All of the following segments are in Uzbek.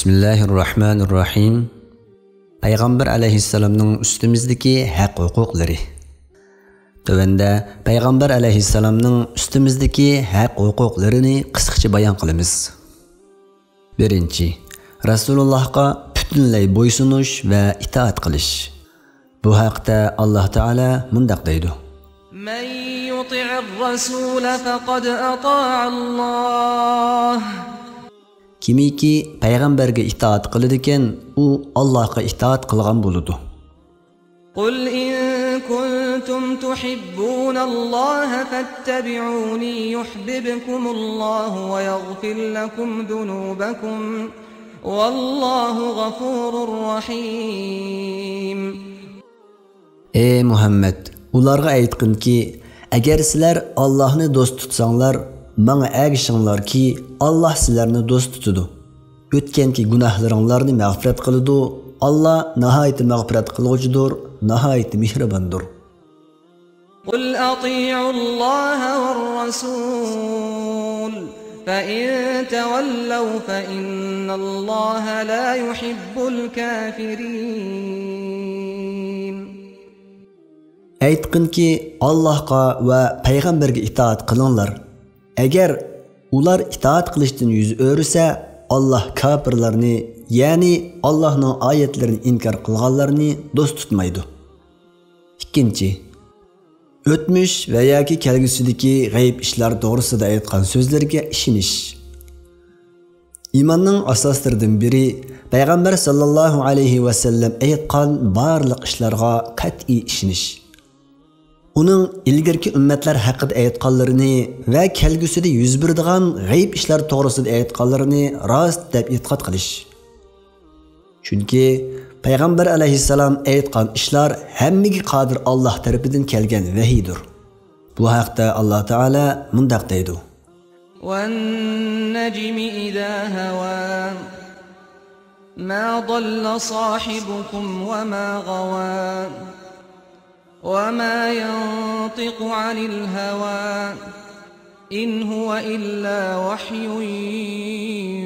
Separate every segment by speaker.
Speaker 1: Bismillahirrahmanirrahim. Peygamber aleyhisselamның üstümüzdeki hak hukukları. Tövende Peygamber aleyhisselamның üstümüzdeki hak hukuklarını kısaca bayan kılımız. Birinci, Resulullah'a bütünley boysunuş ve itaat kılış. Bu hakta Allah Teala mundaq deydi.
Speaker 2: Men yuti'ir rasule faqad ata'allah.
Speaker 1: Kimiki Peygamberge itaat kılıdiken, u Allah'a itaat kılgan buludu.
Speaker 2: Qul in kuntum tuhibbunallaha fattabi'uni yuhibbukumullahu ve yaghfir lakum zunubakum. Vallahu gafurur rahim.
Speaker 1: Ey Muhammed, ularga aytqin ki, agar sizlar Allah'ni dost tutsanlar, bana ergişinlar ki Allah sizlerini dost tutudu. Ötkenki günahlarınlarını mağfiret kılıdı. Allah nihayeti mağfiret kılıcıdır, nihayeti mihribandır.
Speaker 2: Kul ati'u Allah ve Rasul. فَإِنْ تَوَلَّوْا فَإِنَّ اللّٰهَ لَا يُحِبُّ الْكَافِرِينَ.
Speaker 1: Aytqin ki Allah'a ve Peygamberge itaat kılınlar. Eğer ular itaat kılıştın yüz örüse, Allah kafirlerini, yani Allah'ın ayetlerini inkar kılganlarını dost tutmaydı. İkinci, ötmüş veya ki kelgüsüdeki gayb işler doğrusunda aytkan sözlerge işiniş. İmanның asaslarından biri, Peygamber sallallahu aleyhi ve sellem aytkan barlıq işlerga kat'i işiniş. Onun ilgirki ümmetler hakkında aytqanlarını ve kelgüsüde yüz berdigan gayb işler doğrusunda aytqanlarını rast deb etiqad qilish. Çünkü Peygamber aleyhisselam aytqan işler hemmigi qadir Allah tarafidan kelgan vahiydir. Bu haqda Allah Teala mundaq deydi.
Speaker 2: وَالنَّجْمِ إِذَا هَوَى مَا ضَلَّ صَاحِبُكُمْ وَمَا غَوَى وَمَا يَنطِقُ عَنِ الْهَوَى إِنْ هُوَ إِلَّا وَحْيٌ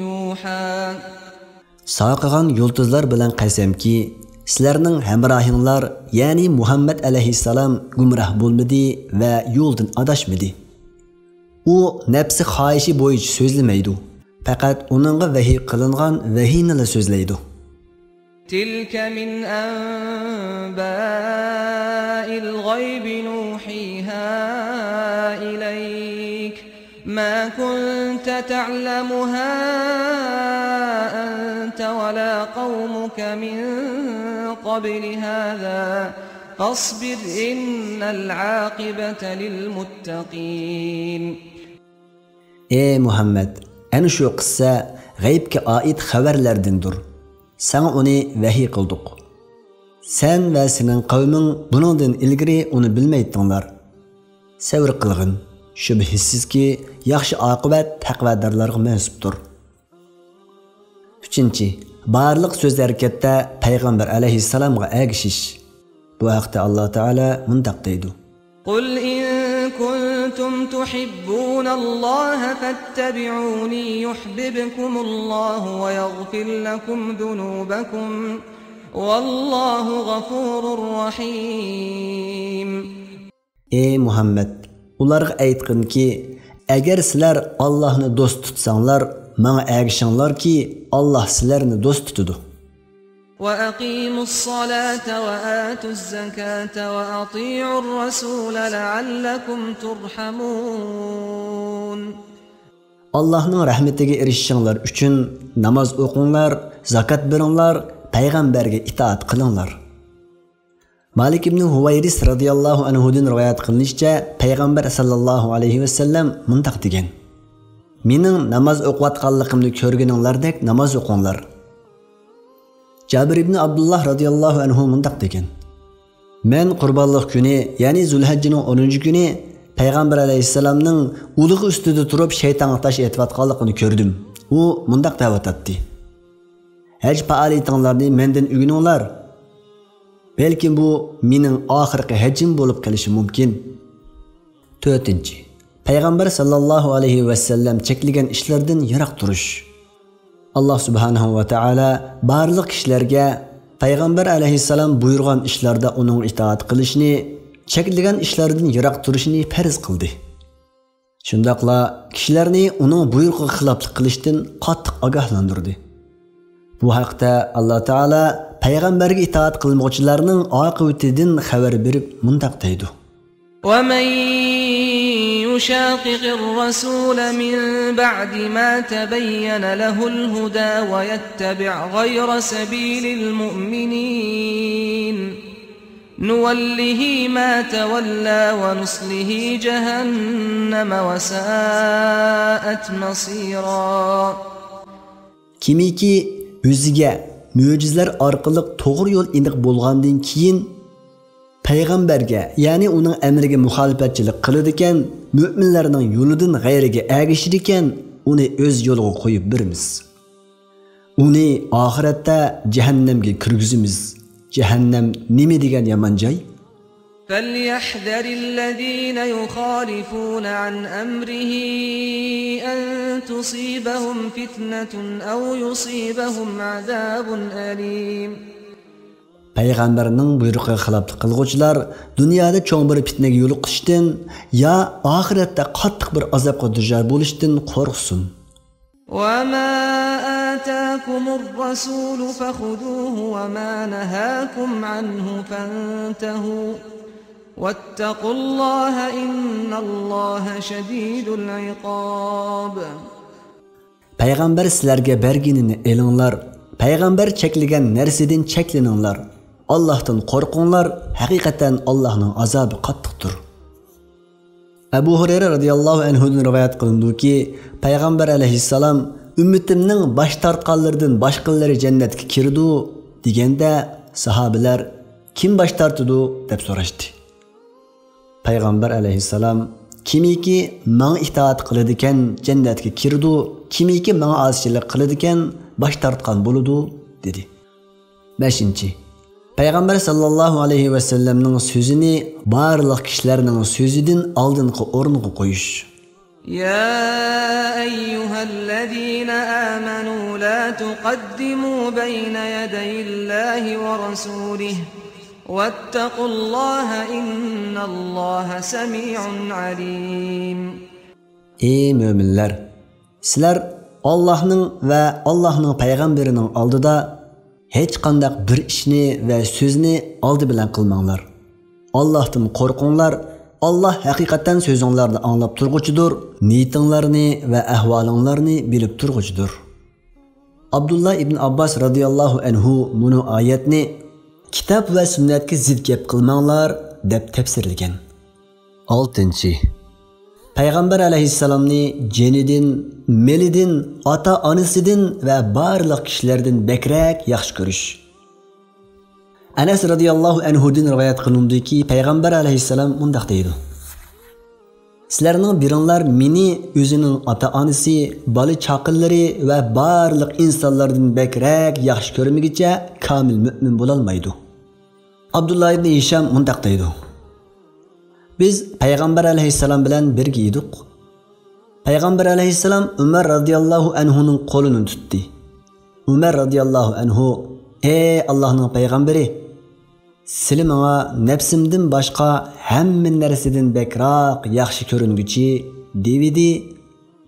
Speaker 2: يُوحَى.
Speaker 1: Saqıgan yulduzlar bilan qasamki, sizlarning hamrohinglar, ya'ni Muhammed aleyhisselam gumroh bo'lmadi va yo'ldan adashmadi. U nafsi xohishi bo'yicha so'zlamaydi, faqat uningga vahiy qilingan vahiyni so'zlaydi.
Speaker 2: تِلْكَ مِنْ أَنْبَاءِ الْغَيْبِ نُوحِيهَا إِلَيْكَ مَا كُنْتَ تَعْلَمُهَا أَنْتَ وَلَا قَوْمُكَ مِنْ قَبْلِ هَذَا فَاصْبِرْ إِنَّ الْعَاقِبَةَ لِلْمُتَّقِينَ.
Speaker 1: Ey Muhammed, ana shu qissa g'aybga oid xabarlardandir. Sana onu vahiy qildik. Sen ve senin qavming buningdan ilgari uni bilmaydinglar. Sabr qilgin. Shubhasizki yaxshi oqibat taqvodorlarga mansubdir. 3. Barliq so'z harakatda Peygamber aleyhisselamga ergishish. Bu haqda Allah Teala mundaq deydi.
Speaker 2: Qul in kuntum tuhibbunallaha fattabi'uni yuhibbukumullahu ve yaghfir lakum zunubakum. Vallahu gafurur rahim.
Speaker 1: Ey Muhammed, ularga aytqin ki, agar sizlar Allah'ni dost tutsanlar, bana ergishinglar ki Allah sizlarni dost tutudu.
Speaker 2: وَأَقِيمُوا الصَّلَاةَ وَآتُوا الزَّكَاةَ وَأَطِيعُوا الرَّسُولَ لَعَلَّكُمْ تُرْحَمُونَ. Allah'ın rahmetiga erişişinglar üçün namaz o'qinglar, zakat beringlar, Peygamberge itaat qilinglar. Malik ibn Huvayris radıyallahu anhudan rivoyat qilinishicha, Peygamber sallallahu aleyhi ve sellem mundaq degan: "Mening namoz o'qiyotganligimni ko'rganinglardek namoz o'qinglar." Jabir ibn Abdullah radıyallahu anhu mundaq degan: "Men Qurbanliq kuni, ya'ni Zulhijjaning 10-chi kuni Peygamber aleyhisselamning ulug'i ustida turib shaytonga tash etayotganligini ko'rdim. U mundaq da'vat etdi: Haj faoliyatinglarni mendan o'rganinglar. Belki bu mening oxirgi hajjim bo'lib qolishi mumkin." 4. Peygamber sallallahu aleyhi ve sellem çekilgen işlerden yirak duruş. Allah subhanahu va taala barliq kishilarga payg'ambar alayhissalom buyurgan ishlarda uning itoat qilishni, cheklagan ishlardan yiroq turishni farz qildi. Shundaqla kishilarni uning buyrug'iga xiloflik qilishdan qattiq ogohlantirdi. Bu haqda Alloh taolo payg'ambarga itoat qilmoqchilarning oqibatidan xabar berib mundaq deydi:
Speaker 3: وَمَن يُشَاقِقِ الرَّسُولَ مِن بَعْدِ مَا تَبَيَّنَ لَهُ الْهُدَى وَيَتَّبِعْ غَيْرَ سَبِيلِ الْمُؤْمِنِينَ نُوَلِّهِ مَا تَوَلَّى وَنُصْلِهِ جَهَنَّمَ وَسَاءَتْ مَصِيرًا.
Speaker 2: Kimiki o'ziga mo'jizalar orqali to'g'ri yo'l iniq bo'lgandan keyin payg'ambarga, ya'ni uning amriga muxolifatchilik qiladi ekan, mu'minlarning yo'lidan g'ayriga ergashir ekan, uni o'z yo'liga qo'yib beramiz. Uni oxiratda jahannamga kirgizamiz. Jahannam nima degan yomon joy?
Speaker 3: فَلْيَحْذَرِ الَّذِينَ يُخَالِفُونَ عَنْ أَمْرِهِ أَن تُصِيبَهُمْ فِتْنَةٌ أَوْ يُصِيبَهُمْ عَذَابٌ أَلِيمٌ.
Speaker 2: Payg'ambarning buyrug'iga xiloflik qilguvchilar dunyoda cho'ng bir fitnaga yo'liqishdan yo oxiratda qattiq bir azobga duchor bo'lishdan qo'rqsin.
Speaker 3: وَمَا آتَاكُمُ الرَّسُولُ فَخُذُوهُ وَمَا نَهَاكُمْ عَنْهُ فَانتَهُوا وَاتَّقُوا اللَّهَ إِنَّ اللَّهَ شَدِيدُ الْعِقَابِ.
Speaker 2: Payg'ambar sizlarga berganini elinglar, payg'ambar cheklagan narsadan cheklaninglar. Allohdan qo'rqinglar, haqiqatan Allohning azobi qattiqdir. Abu Hurayra radhiyallohu anhudan rivoyat qilindiki, payg'ambar alayhissalom ummatimning bosh tortganlaridan boshqalari jannatga kirdi deganda sahobalar kim bosh tortdi deb so'rashdi. Payg'ambar alayhissalom kimiki menga itoat qiladi ekan jannatga kirdi, kimiki menga ozchilik qiladi ekan bosh tortgan bo'ladi dedi. 5. Payg'ambar sallallohu alayhi va sallamning so'zini barliq kishilarning so'zidan oldingi o'ringa qo'yish.
Speaker 3: يا أيها الذين آمنوا لا تقدموا بين يدي الله ورسوله واتقوا الله إن الله سميع عليم.
Speaker 2: Ey müminler! Sizler Allah'ның ve Allah'ның paygamberining oldida hech qanday bir ishni va so'zni oldi bilan qilmanglar. Allohdan qo'rqinglar. Allah haqiqatan so'zinglarni anglab turg'uchidir, niyatinglarni va ahvolinglarni bilib turg'uchidir. Abdullah ibn Abbas radhiyallohu anhu bunu oyatni kitob va sunnatga zid gap qilmanglar deb tafsirlagan. 6. Payg'ambar alayhissalomni jenidan, melidan, ota-onasidan va barliq kishilardan bekrak yaxshi ko'rish. Anas radhiyallohu anhudan rivoyat qilindiki, payg'ambar alayhissalom mundaq deydi: Sizlarning biringlar meni o'zining ota-onasi, bola chaqinlari va barliq insonlardan bekrak yaxshi ko'rmagicha kamil mu'min bo'la olmaydi. Abdullah ibn Hisham mundaq deydi: Biz payg'ambar alayhissalom bilan birga edik. Payg'ambar alayhissalom Umar radhiyallohu anhuning qo'lini tutdi. Umar radhiyallohu anhu: Ey Allohning payg'ambari, sizlar menga nafsimdan boshqa hamma narsadan bekroq yaxshi ko'ringuchi devidi.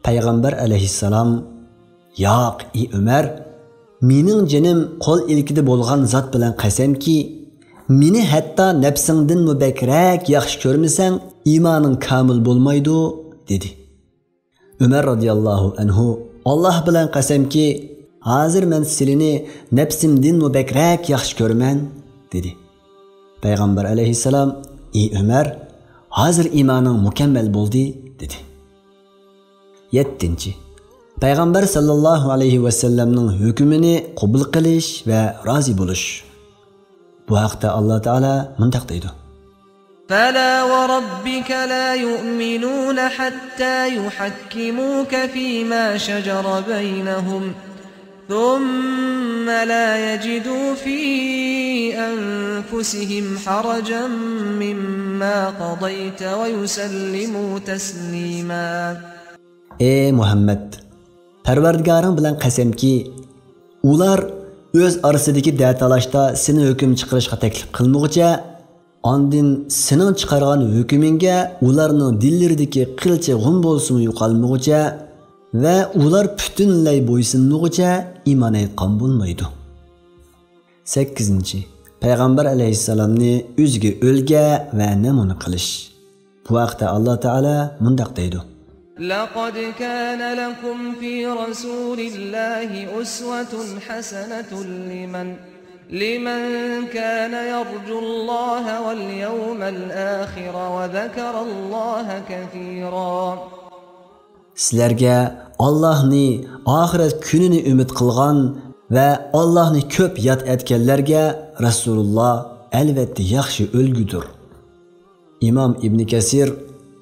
Speaker 2: Payg'ambar alayhissalom: Yo'q, ey Umar, mening jinim qo'l ilkida bo'lgan zot bilan qasamki, meni hatto nafsingdan bekroq yaxshi ko'rmasang, iymoning kamil bo'lmaydi dedi. Umar radhiyallohu anhu: Alloh bilan qasamki, hozir men sizlarni nafsimdan bekroq yaxshi ko'raman dedi. Payg'ambar alayhissalom: Ey Umar, hozir iymoning mukammal bo'ldi dedi. 7. Payg'ambar sallallohu alayhi va sallamning hukmini qabul qilish va rozi bo'lish. Bu haqda Alloh taolo mundaq deydi:
Speaker 3: فَلَا وَرَبِّكَ لَا يُؤْمِنُونَ حَتَّى يُحَكِّمُوكَ فِيمَا شَجَرَ بَيْنَهُمْ ثُمَّ لَا يَجِدُوا فِي أَنفُسِهِمْ حَرَجًا مِّمَّا قَضَيْتَ وَيُسَلِّمُوا تَسْلِيمًا.
Speaker 2: Ey Muhammed! Parvardigoring bilan qasamki,
Speaker 1: ular o'z orasidagi da'talashda seni hukm chiqarishga taklif qilmoqcha, andin sening chiqargan hukmingga ularning dillaridagi qilcha g'um bo'lsin yo'qolmoqcha va ular butunlay bo'ysunmoqcha iymon etgan bo'lmaydi. 8. Payg'ambar alayhissalomni o'ziga o'lga va namuna qilish. Bu haqda Alloh taolo mundaq deydi:
Speaker 3: لقد كان لكم في رسول الله أسوة حسنة لمن كان يرجو الله واليوم الآخر وذكر الله كثيرا.
Speaker 1: Sizlarga Allohni oxirat kunini umid qilgan va Allohni ko'p yod etganlarga Rasululloh albatta yaxshi o'lgudir. İmam İbn Kasir,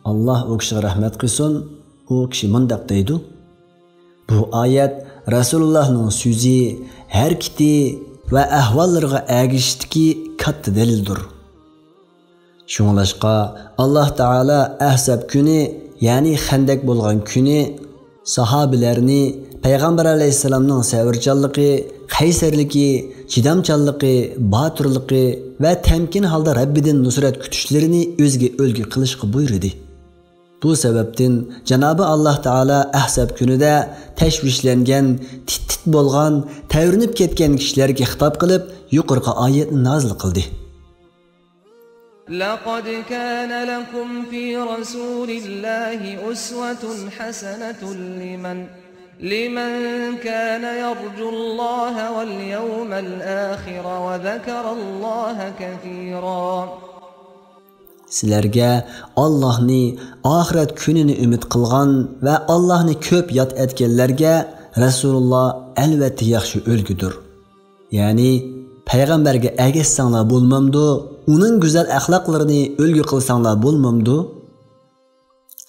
Speaker 1: Allah o kishiga rahmat qilsin, u kishi mundaq deydi: bu oyat Rasulullahning so'zi, harakati va ahvollariga agishdiki katta dalildir. Shunglashqa Alloh taolo Ahzab kuni, ya'ni Xandak bo'lgan kuni sahobalarni Payg'ambar alayhissalomning savrchanligi, qaysarligi, chidamchanligi, botirligi va tamkin holda Rabbidan nusrat kutishlarini o'ziga o'lgi qilishga buyurdi. Bu sababdan Janobi Alloh taolo Ahzab kunida tashvishlangan, tit bo'lgan, tayrinib ketgan kishilarga xitob qilib, yuqorqi oyatni nozil qildi.
Speaker 3: لقد كان لكم في رسول الله أسوة حسنة لمن كان يرجو الله واليوم الآخر وذكر الله كثيرا.
Speaker 1: Sizlarga Allohni oxirat kunini umid qilgan va Allohni ko'p yod etganlarga Rasululloh albatta yaxshi o'lgudir. Ya'ni payg'ambarga agashsanglar bo'lmamdi, uning go'zal axloqlarini o'lgu qilsanglar bo'lmamdi.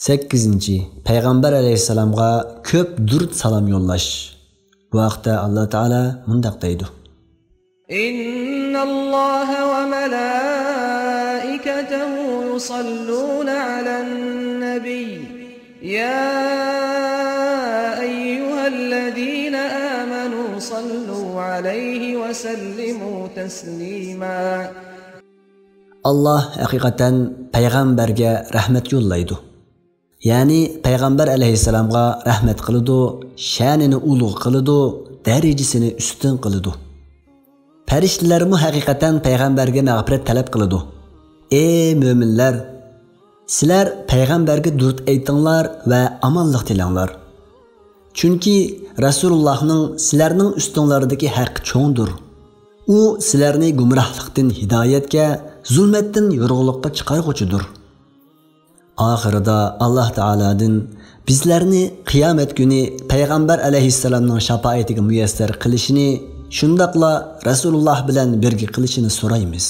Speaker 1: 8. Payg'ambar alayhissalomga ko'p durud salom yo'llash. Bu haqda Alloh taolo mundaq deydi:
Speaker 3: Innalloha va malaikatahu yusalluna alan nabiy ya ayyuhallazina amanu sallu alayhi va sallimu taslima.
Speaker 1: Allah haqiqatan payg'ambarga rahmat yo'llaydi. Ya'ni payg'ambar alayhissalomga rahmat qiladi, sha'nini ulug' qiladi, darajasini ustun qiladi. Farishtalar mu haqiqatan payg'ambarga mag'firat talab qiladi. Ey mo'minlar, sizlar payg'ambarga durud aytinglar va omonlik tilanglar. Chunki Rasulullohning sizlarning ustunlaridagi haqqi cho'ngdir. U sizlarni gumrohlikdan hidoyatga, zulmatdan yorug'likqa chiqarg'uchidir. Oxirida Alloh taoladan bizlarni qiyomat kuni payg'ambar alayhissalomning shafoatiga muyassar qilishini, shundaqla Rasululloh bilan birga qilishini so'raymiz.